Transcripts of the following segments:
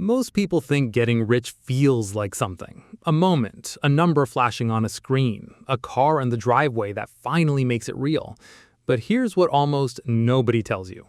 Most people think getting rich feels like something. A moment, a number flashing on a screen, a car in the driveway that finally makes it real. But here's what almost nobody tells you.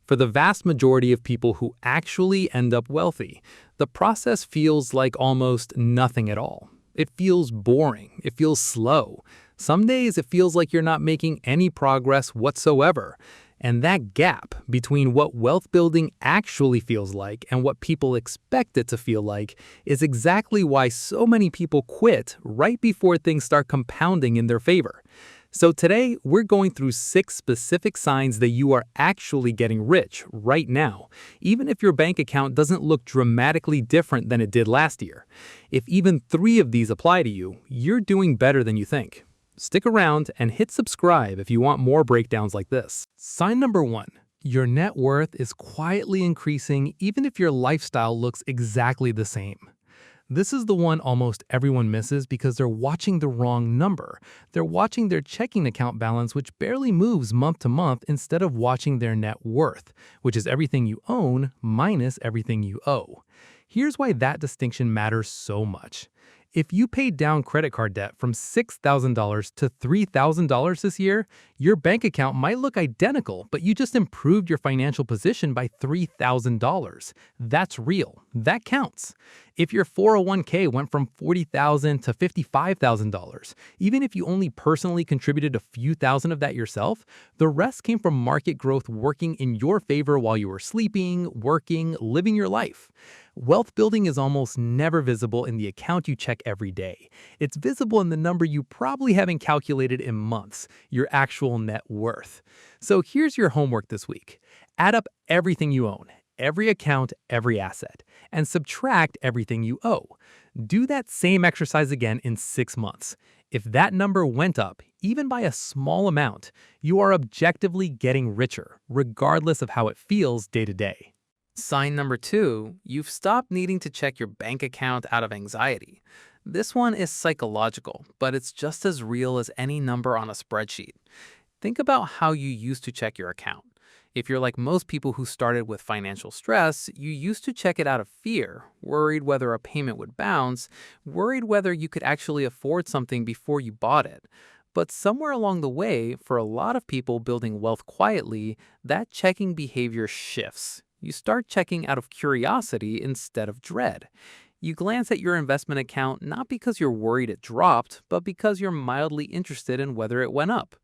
For the vast majority of people who actually end up wealthy, the process feels like almost nothing at all. It feels boring. It feels slow. Some days it feels like you're not making any progress whatsoever. And that gap between what wealth building actually feels like and what people expect it to feel like is exactly why so many people quit right before things start compounding in their favor. So today, we're going through 6 specific signs that you are actually getting rich right now, even if your bank account doesn't look dramatically different than it did last year. If even 3 of these apply to you, you're doing better than you think. Stick around and hit subscribe if you want more breakdowns like this. Sign number 1. Your net worth is quietly increasing even if your lifestyle looks exactly the same. This is the one almost everyone misses because they're watching the wrong number. They're watching their checking account balance, which barely moves month to month, instead of watching their net worth, which is everything you own minus everything you owe. Here's why that distinction matters so much. If you paid down credit card debt from $6,000 to $3,000 this year, your bank account might look identical, but you just improved your financial position by $3,000. That's real. That counts. If your 401k went from $40,000 to $55,000, even if you only personally contributed a few thousand of that yourself, the rest came from market growth working in your favor while you were sleeping, working, living your life. Wealth building is almost never visible in the account you check every day. It's visible in the number you probably haven't calculated in months, your actual net worth. So here's your homework this week. Add up everything you own, every account, every asset, and subtract everything you owe. Do that same exercise again in 6 months. If that number went up, even by a small amount, you are objectively getting richer, regardless of how it feels day to day. Sign number 2, you've stopped needing to check your bank account out of anxiety. This one is psychological, but it's just as real as any number on a spreadsheet. Think about how you used to check your account. If you're like most people who started with financial stress, you used to check it out of fear, worried whether a payment would bounce, worried whether you could actually afford something before you bought it. But somewhere along the way, for a lot of people building wealth quietly, that checking behavior shifts. You start checking out of curiosity instead of dread. You glance at your investment account not because you're worried it dropped, but because you're mildly interested in whether it went up.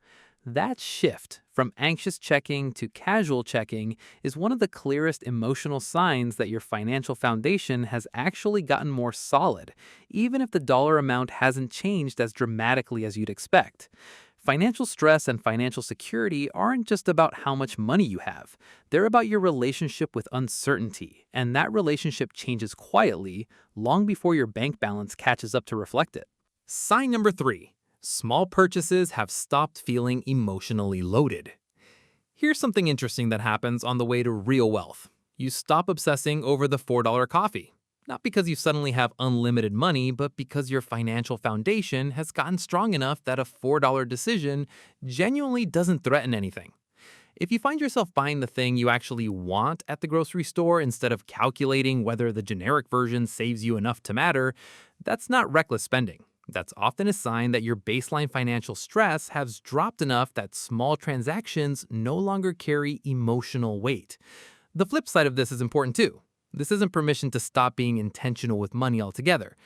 That shift from anxious checking to casual checking is one of the clearest emotional signs that your financial foundation has actually gotten more solid, even if the dollar amount hasn't changed as dramatically as you'd expect. Financial stress and financial security aren't just about how much money you have. They're about your relationship with uncertainty, and that relationship changes quietly long before your bank balance catches up to reflect it. Sign number 3. Small purchases have stopped feeling emotionally loaded. Here's something interesting that happens on the way to real wealth. You stop obsessing over the $4 coffee. Not because you suddenly have unlimited money, but because your financial foundation has gotten strong enough that a $4 decision genuinely doesn't threaten anything. If you find yourself buying the thing you actually want at the grocery store instead of calculating whether the generic version saves you enough to matter, that's not reckless spending. That's often a sign that your baseline financial stress has dropped enough that small transactions no longer carry emotional weight. The flip side of this is important too. This isn't permission to stop being intentional with money altogether.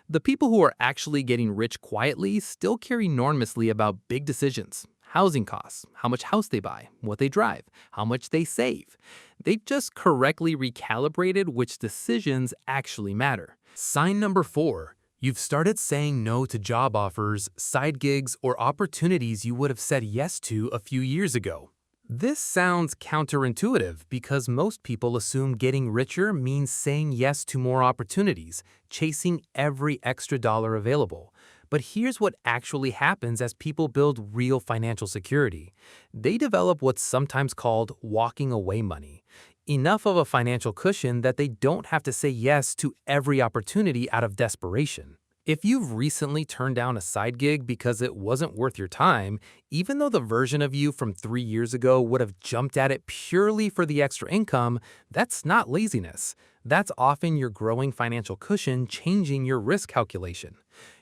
The people who are actually getting rich quietly still care enormously about big decisions, housing costs, how much house they buy, what they drive, how much they save. They've just correctly recalibrated which decisions actually matter. Sign number 4. You've started saying no to job offers, side gigs, or opportunities you would have said yes to a few years ago. This sounds counterintuitive because most people assume getting richer means saying yes to more opportunities, chasing every extra dollar available. But here's what actually happens as people build real financial security. They develop what's sometimes called walking away money. Enough of a financial cushion that they don't have to say yes to every opportunity out of desperation. If you've recently turned down a side gig because it wasn't worth your time, Even though the version of you from 3 years ago would have jumped at it purely for the extra income, that's not laziness. That's often your growing financial cushion changing your risk calculation.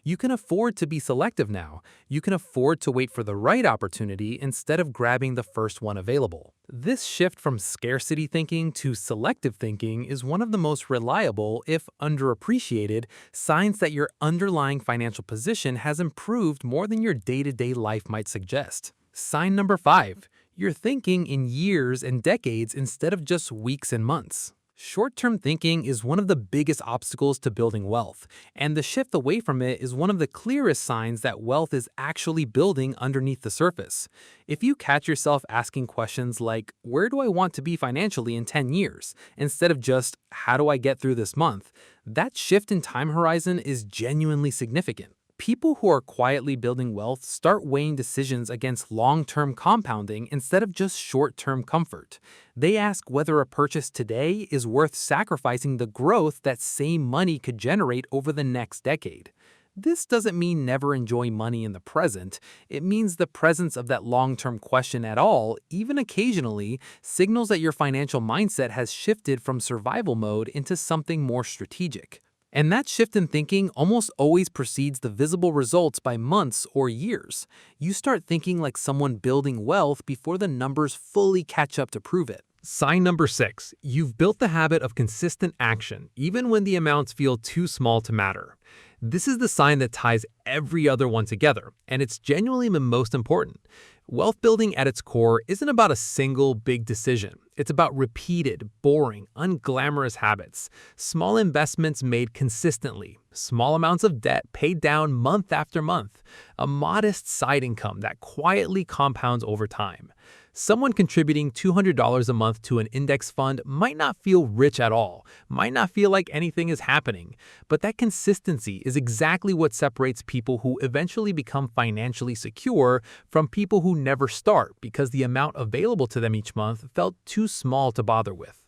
You can afford to be selective now. You can afford to wait for the right opportunity instead of grabbing the first one available. This shift from scarcity thinking to selective thinking is one of the most reliable, if underappreciated, signs that your underlying financial position has improved more than your day-to-day life might suggest. Sign number 5. You're thinking in years and decades instead of just weeks and months. Short-term thinking is one of the biggest obstacles to building wealth, and the shift away from it is one of the clearest signs that wealth is actually building underneath the surface. If you catch yourself asking questions like, "Where do I want to be financially in 10 years?" instead of just, "How do I get through this month?" that shift in time horizon is genuinely significant. People who are quietly building wealth start weighing decisions against long-term compounding instead of just short-term comfort. They ask whether a purchase today is worth sacrificing the growth that same money could generate over the next decade. This doesn't mean never enjoy money in the present. It means the presence of that long-term question at all, even occasionally, signals that your financial mindset has shifted from survival mode into something more strategic. And that shift in thinking almost always precedes the visible results by months or years. You start thinking like someone building wealth before the numbers fully catch up to prove it. Sign number 6. You've built the habit of consistent action, even when the amounts feel too small to matter. This is the sign that ties every other one together, and it's genuinely the most important. Wealth building at its core isn't about a single big decision. It's about repeated, boring, unglamorous habits. Small investments made consistently, small amounts of debt paid down month after month, a modest side income that quietly compounds over time. Someone contributing $200 a month to an index fund might not feel rich at all, might not feel like anything is happening, but that consistency is exactly what separates people who eventually become financially secure from people who never start because the amount available to them each month felt too small to bother with.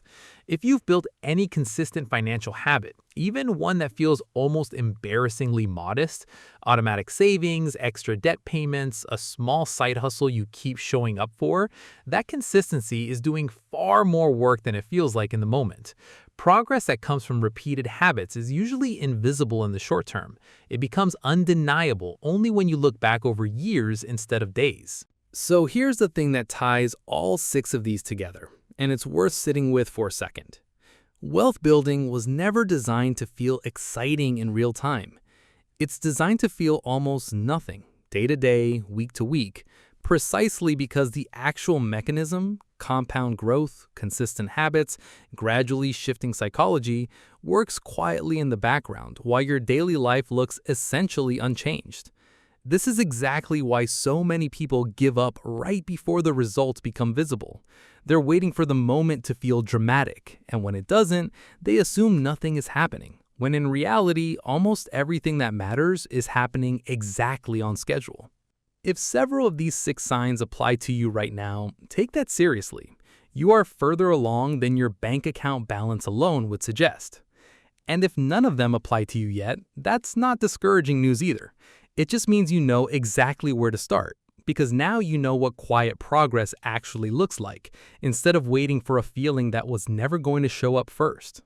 If you've built any consistent financial habit, even one that feels almost embarrassingly modest, automatic savings, extra debt payments, a small side hustle you keep showing up for, that consistency is doing far more work than it feels like in the moment. Progress that comes from repeated habits is usually invisible in the short term. It becomes undeniable only when you look back over years instead of days. So here's the thing that ties all 6 of these together, and it's worth sitting with for a second. Wealth building was never designed to feel exciting in real time. It's designed to feel almost nothing, day to day, week to week, precisely because the actual mechanism, compound growth, consistent habits, gradually shifting psychology, works quietly in the background while your daily life looks essentially unchanged. This is exactly why so many people give up right before the results become visible. They're waiting for the moment to feel dramatic, and when it doesn't, they assume nothing is happening, when in reality, almost everything that matters is happening exactly on schedule. If several of these 6 signs apply to you right now, take that seriously. You are further along than your bank account balance alone would suggest. And if none of them apply to you yet, that's not discouraging news either. It just means you know exactly where to start, because now you know what quiet progress actually looks like, instead of waiting for a feeling that was never going to show up first.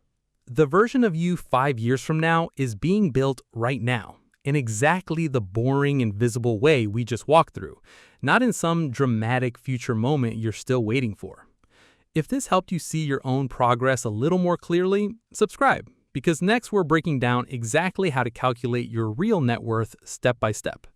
The version of you 5 years from now is being built right now, in exactly the boring, invisible way we just walked through, not in some dramatic future moment you're still waiting for. If this helped you see your own progress a little more clearly, subscribe, because next we're breaking down exactly how to calculate your real net worth step by step.